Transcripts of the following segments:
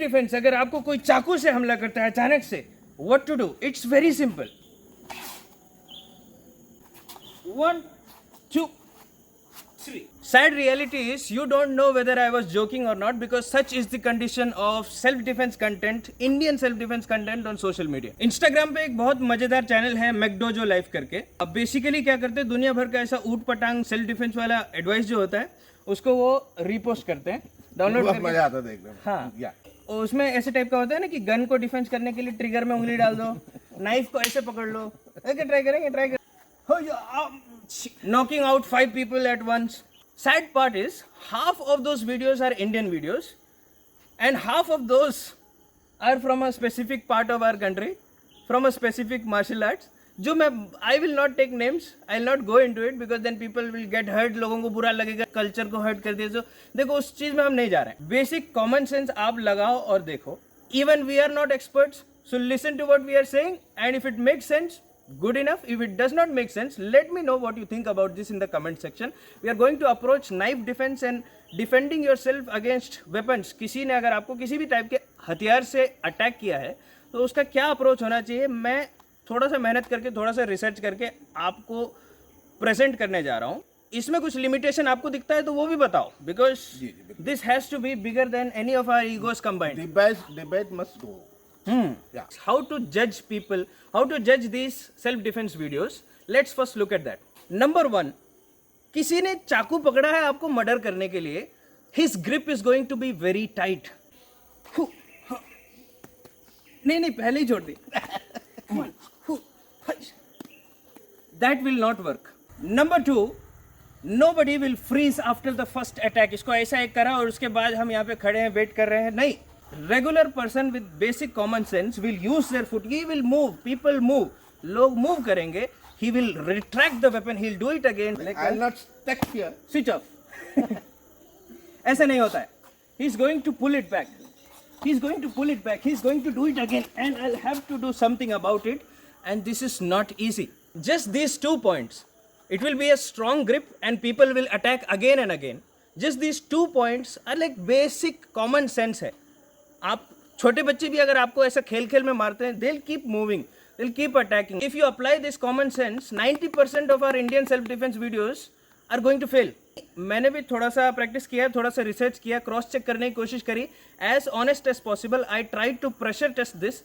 Defence, अगर आपको कोई चाकू से हमला करता है अचानक से, what to do? It's very simple. 1, 2, 3. Sad reality is you don't know whether I was joking or not because such is the condition of self-defense content, Indian self-defense content on social media. Instagram पे एक बहुत मजेदार channel है मैकडोजो life करके. अब basically क्या करते हैं, दुनिया भर का ऐसा ऊट पटांग सेल्फ डिफेंस वाला एडवाइस जो होता है उसको वो रीपोस्ट करते हैं, डाउनलोड करके. मजा आता है देखने में. हाँ, उसमें ऐसे टाइप का होता है ना कि गन को डिफेंस करने के लिए ट्रिगर में उंगली डाल दो, नाइफ को ऐसे पकड़ लो. ट्राई करेंगे. Knocking out 5 people at once. Sad part is half of those videos are Indian videos and half of those are from a specific part of our country, from a specific martial arts. जो मैं I will not take names, I'll not go into it because then people will get hurt. लोगों को बुरा लगेगा, culture को hurt कर दिया. तो देखो उस चीज़ में हम नहीं जा रहे हैं. बेसिक कॉमन सेंस आप लगाओ और देखो. Even we are not experts, so listen to what we are saying and if it makes sense, good enough. If it does not make sense, let me know what you think about this in the comment section. We are going to approach knife defense and defending yourself against weapons. किसी ने अगर आपको किसी भी type के हथियार से attack किया है तो उसका क्या अप्रोच होना चाहिए, मैं थोड़ा सा मेहनत करके, थोड़ा सा रिसर्च करके आपको प्रेजेंट करने जा रहा हूँ. इसमें कुछ लिमिटेशन आपको दिखता है तो वो भी बताओ, because this has to be bigger than any of our egos combined. Debate must go. Yeah. How to judge people, how to judge these self-defense videos. Let's first look at that. Number 1, किसी ने चाकू पकड़ा है आपको murder करने के लिए. His grip is going to be very tight. नहीं पहले ही छोड़ दी. That will not work. Number 2, nobody will freeze after the first attack. इसको ऐसा एक करा और उसके बाद हम यहाँ पे खड़े हैं वेट कर रहे हैं. नहीं. Regular person with basic common sense will use their foot. He will move. People move. लोग move करेंगे. He will retract the weapon. He'll do it again. I'll not stuck here. Switch off. ऐसा नहीं होता है. He's going to pull it back. He's going to pull it back. He's going to do it again. And I'll have to do something about it. And this is not easy. Just these 2 points. It will be a strong grip and people will attack again and again. Just these 2 points are like basic common sense है. आप छोटे बच्चे भी अगर आपको ऐसा खेल खेल में मारते हैं, they'll keep moving, they'll keep attacking. If you apply this common sense, 90% of our Indian self-defense videos are going to fail. मैंने भी थोड़ा सा प्रैक्टिस किया, थोड़ा सा रिसर्च किया, क्रॉस चेक करने की कोशिश करी. As honest as possible, I tried to pressure test this.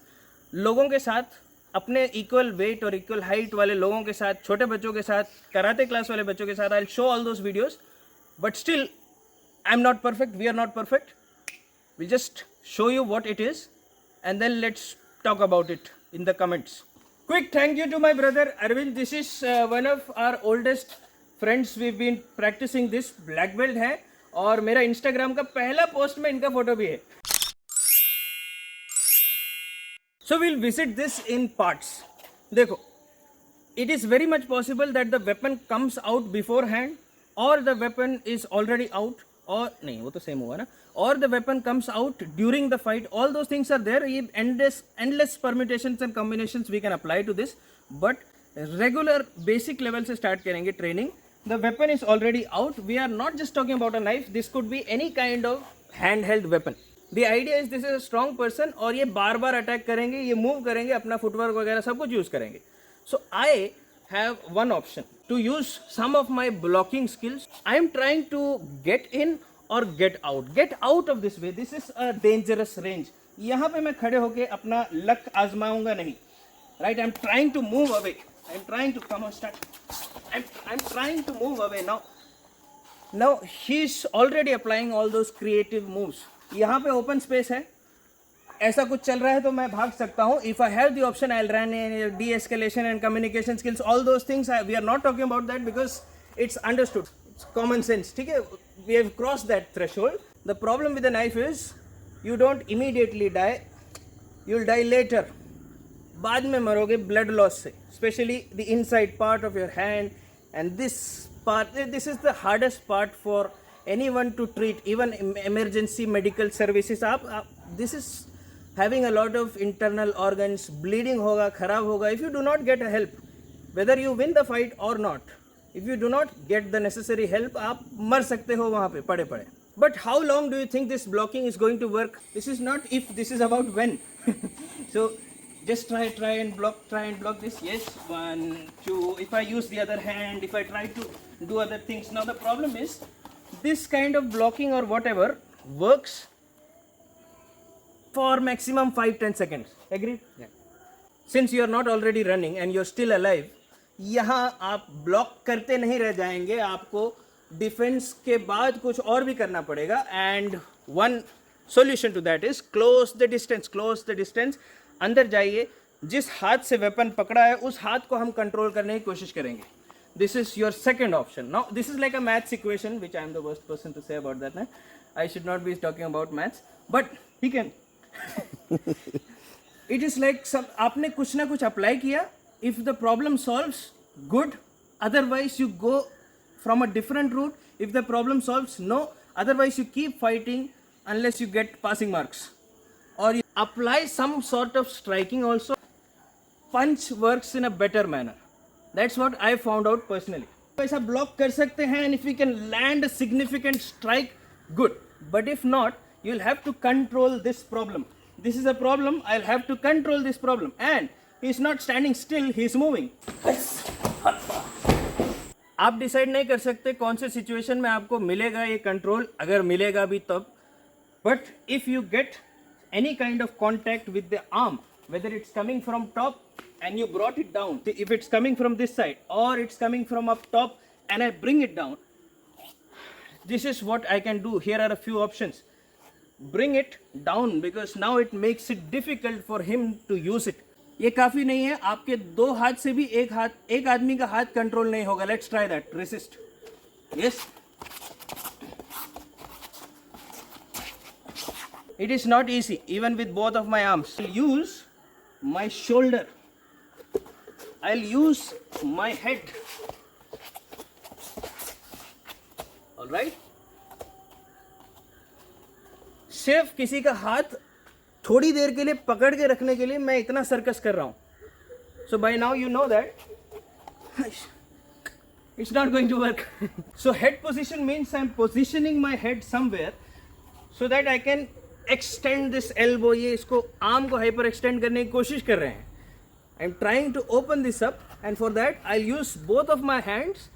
लोगों के साथ, अपने इक्वल वेट और इक्वल हाइट वाले लोगों के साथ, छोटे बच्चों के साथ, कराटे क्लास वाले बच्चों के साथ, I'll show all those videos. But still, I'm not perfect, we are not perfect. We just show you what it is and then let's talk about it in the comments. Quick thank you to my brother Arvind. This is one of our oldest friends. We've been practicing this. Black belt है और मेरा Instagram का पहला post में इनका photo भी है. So we'll visit this in parts. देखो, it is very much possible that the weapon comes out beforehand or the weapon is already out. और नहीं, वो तो सेम हुआ ना. और the weapon comes out during the fight. All those things are there. ये endless permutations and combinations we can apply to this. But regular basic level से start करेंगे training. The weapon is already out. We are not just talking about a knife. This could be any kind of hand held weapon. The idea is this is a strong person और ये बार बार attack करेंगे, ये move करेंगे, अपना footwork वगैरह सब कुछ use करेंगे. सो आई have one option to use some of my blocking skills. I am trying to get in or get out of this way. This is a dangerous range. यहाँ पे मैं खड़े होके अपना लक आजमाऊंगा नहीं. Right? I'm trying to move away. I'm trying to come on start. I'm trying to move away now. Now he's already applying all those creative moves. यहाँ पे open space है. ऐसा कुछ चल रहा है तो मैं भाग सकता हूँ. If I have the option, I'll run in de-escalation and communication skills. All those things, we are not talking about that because it's understood. It's common sense. ठीक है? We have crossed that threshold. The problem with the knife is you don't immediately die. You'll die later. बाद में मरोगे blood loss से. Especially the inside part of your hand and this part. This is the hardest part for anyone to treat. Even emergency medical services. This is having a lot of internal organs, bleeding होगा, खराब होगा. If you do not get help, whether you win the fight or not, if you do not get the necessary help, आप मर सकते हो वहाँ पे पड़े पड़े. But how long do you think this blocking is going to work? This is not if, this is about when. So just try and block this. Yes, 1, 2. If I use the other hand, if I try to do other things. Now the problem is, this kind of blocking or whatever works for maximum 5-10 seconds. Agreed? Yeah. Since you are not already running and you're still alive, यहाँ आप block करते नहीं रह जाएंगे, आपको defence के बाद कुछ और भी करना पड़ेगा. And one solution to that is close the distance. अंदर जाइए, जिस हाथ से वेपन पकड़ा है उस हाथ को हम कंट्रोल करने की कोशिश करेंगे. This is your second option. Now this is like a maths equation which I am the worst person to say about that. I should not be talking about maths, but he can. It is like सब आपने कुछ ना कुछ apply किया. If the problem solves, good. Otherwise, you go from a different route. If the problem solves, no. Otherwise, you keep fighting unless you get passing marks. Or you apply some sort of striking also. Punch works in a better manner. That's what I found out personally. ऐसा block कर सकते हैं, and if we can land a significant strike, good. But if not, you'll have to control this problem. This is a problem. I'll have to control this problem. And he is not standing still, he is moving. आप decide नहीं कर सकते कौन से situation में आपको मिलेगा ये कंट्रोल, अगर मिलेगा भी तब. But if you get any kind of contact with the arm, whether it's coming from top and you brought it down, if it's coming from this side or it's coming from up top and I bring it down, this is what I can do. Here are a few options. Bring it down, because now it makes it difficult for him to use it. ये काफी नहीं है, आपके दो हाथ से भी एक आदमी का हाथ कंट्रोल नहीं होगा. Let's try that. Resist. Yes, it is not easy even with both of my arms. I'll use my shoulder, I'll use my head. All right, सिर्फ किसी का हाथ थोड़ी देर के लिए पकड़ के रखने के लिए मैं इतना सर्कस कर रहा हूं. So by now you know that it's not going to work. So head position means I'm positioning my head somewhere so that I can extend this elbow. ये इसको आर्म को हाइपर एक्सटेंड करने की कोशिश कर रहे हैं. I'm trying to open this up, and for that I'll use both of my hands,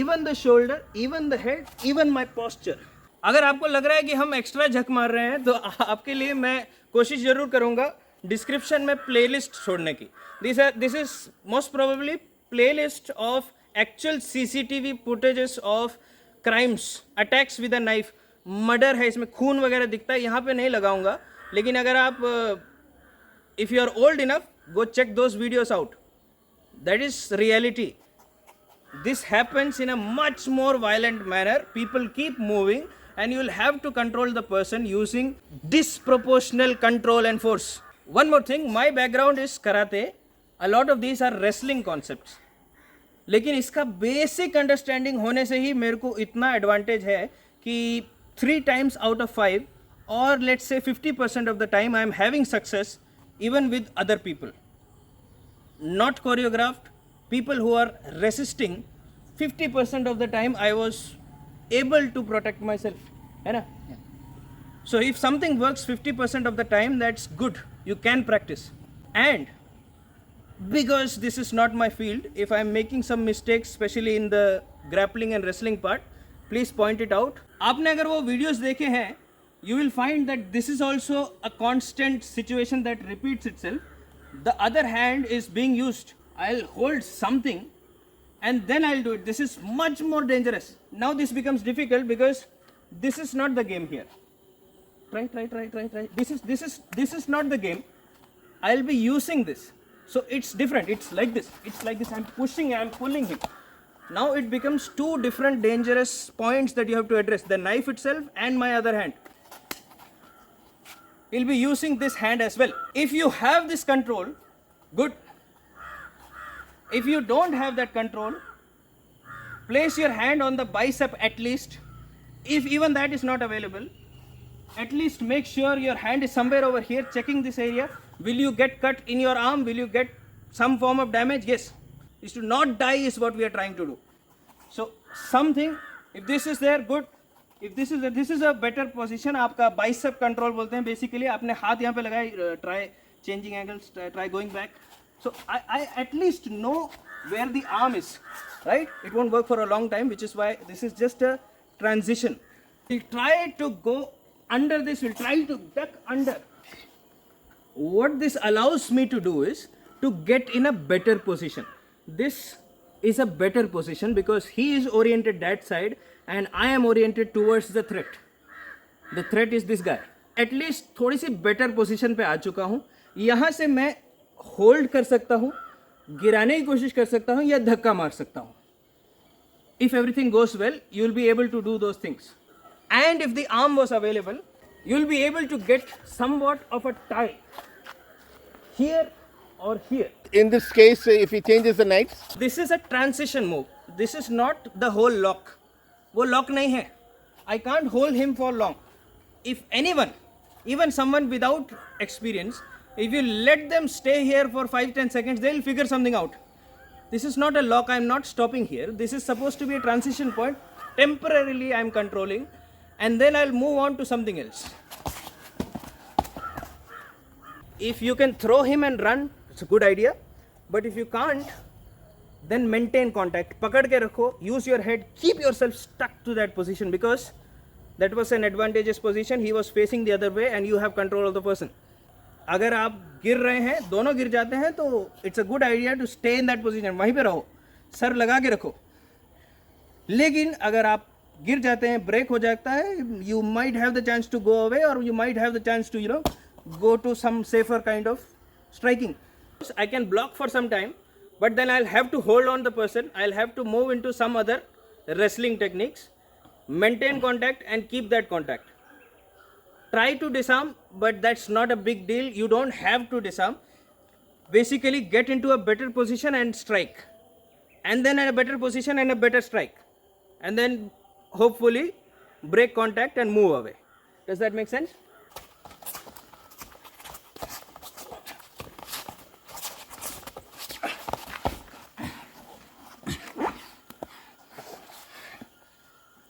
even the shoulder, even the head, even my posture. अगर आपको लग रहा है कि हम एक्स्ट्रा झक मार रहे हैं तो आपके लिए मैं कोशिश जरूर करूंगा डिस्क्रिप्शन में प्लेलिस्ट छोड़ने की. This is most probably playlist of actual CCTV footages of crimes, attacks with a knife. Murder है, इसमें खून वगैरह दिखता है. यहाँ पे नहीं लगाऊंगा, लेकिन अगर आप if you are old enough, go check those videos out. That is reality. This happens in a much more violent manner. People keep moving and you will have to control the person using disproportional control and force. One more thing, my background is karate. A lot of these are wrestling concepts. लेकिन इसका basic understanding होने से ही मेरे को इतना advantage है कि 3 times out of 5 or let's say 50% of the time I am having success even with other people. Not choreographed. People who are resisting, 50% of the time I was able to protect myself. है ना? So if something works 50% of the time, that's good. You can practice. And because this is not my field, if I'm making some mistakes, especially in the grappling and wrestling part, please point it out. आपने अगर वो videos देखे हैं, you will find that this is also a constant situation that repeats itself. The other hand is being used. I'll hold something and then I'll do it. This is much more dangerous. Now this becomes difficult because this is not the game here. Try. This is not the game. I'll be using this. So it's different. It's like this. I'm pushing, I'm pulling him. Now it becomes 2 different dangerous points that you have to address. The knife itself and my other hand. We'll be using this hand as well. If you have this control, good. If you don't have that control, place your hand on the bicep at least. If even that is not available, at least make sure your hand is somewhere over here, checking this area. Will you get cut in your arm? Will you get some form of damage? Yes. Is to not die is what we are trying to do. So something, if this is there, good. If this is a better position, आपका bicep control बोलते हैं basically. आपने हाथ यहाँ पे लगाए, try changing angles, try going back. So I at least know where the arm is, right? It won't work for a long time, which is why this is just a transition. We'll try to go under this. We'll try to duck under. What this allows me to do is to get in a better position. This is a better position because he is oriented that side and I am oriented towards the threat. The threat is this guy. At least थोड़ी सी better position पे आ चुका हूँ. यहाँ से मैं hold कर सकता हूँ, गिराने की कोशिश कर सकता हूँ या धक्का मार सकता हूँ. If everything goes well, you will be able to do those things. And if the arm was available, you will be able to get somewhat of a tie here or here. In this case, if he changes the knights, This is a transition move. This is not the whole lock. वो lock नहीं है. I can't hold him for long. If anyone, even someone without experience, if you let them stay here for 5-10 seconds, they'll figure something out. This is not a lock. I'm not stopping here. This is supposed to be a transition point. Temporarily, I'm controlling, and then I'll move on to something else. If you can throw him and run, it's a good idea. But if you can't, then maintain contact. पकड़ के रखो. Use your head. Keep yourself stuck to that position because that was an advantageous position. He was facing the other way, and you have control of the person. अगर आप गिर रहे हैं, दोनों गिर जाते हैं, तो it's a good idea to stay in that position. वहीं पे रहो, सर लगा के रखो. लेकिन अगर आप गिर जाते हैं, ब्रेक हो जाता है, you might have the chance to go away or you might have the chance to go to some safer kind of striking. I can block for some time, but then I'll have to hold on the person. I'll have to move into some other wrestling techniques, maintain contact and keep that contact. Try to disarm, but that's not a big deal. You don't have to disarm. Basically, get into a better position and strike. And then in a better position and a better strike. And then hopefully break contact and move away. Does that make sense?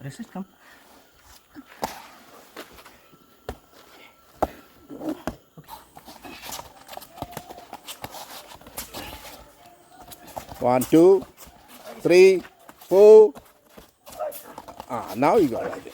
Resist, come. One, two, three, four. Now you got it.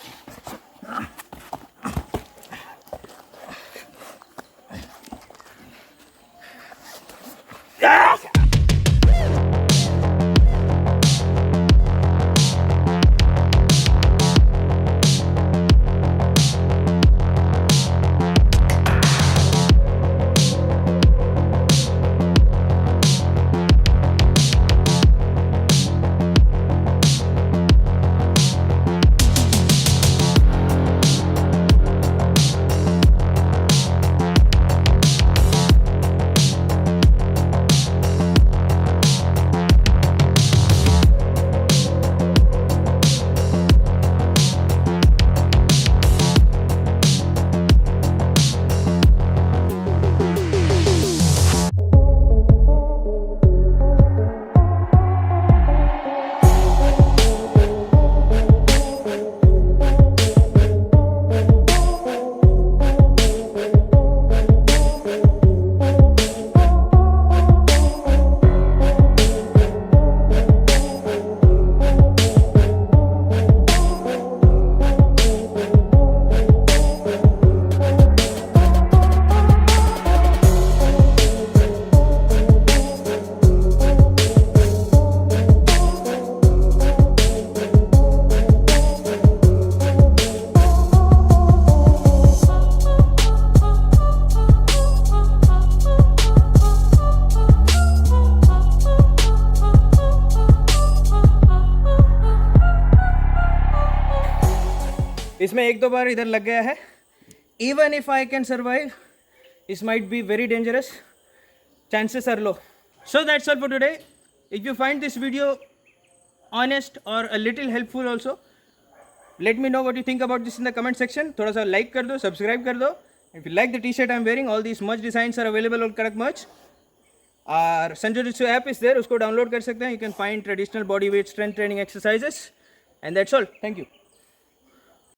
इसमें एक दो बार इधर लग गया है. Even if I can survive, this might be very dangerous. Chances are low. So that's all for today. If you find this video honest or a little helpful also, let me know what you think about this in the comment section. थोड़ा सा like कर दो, subscribe कर दो. If you like the t-shirt I'm wearing, all these merch designs are available on Karak Merch. Our Sanjojitsu app is there, उसको download कर सकते हैं. You can find traditional body weight strength training exercises. And that's all. Thank you.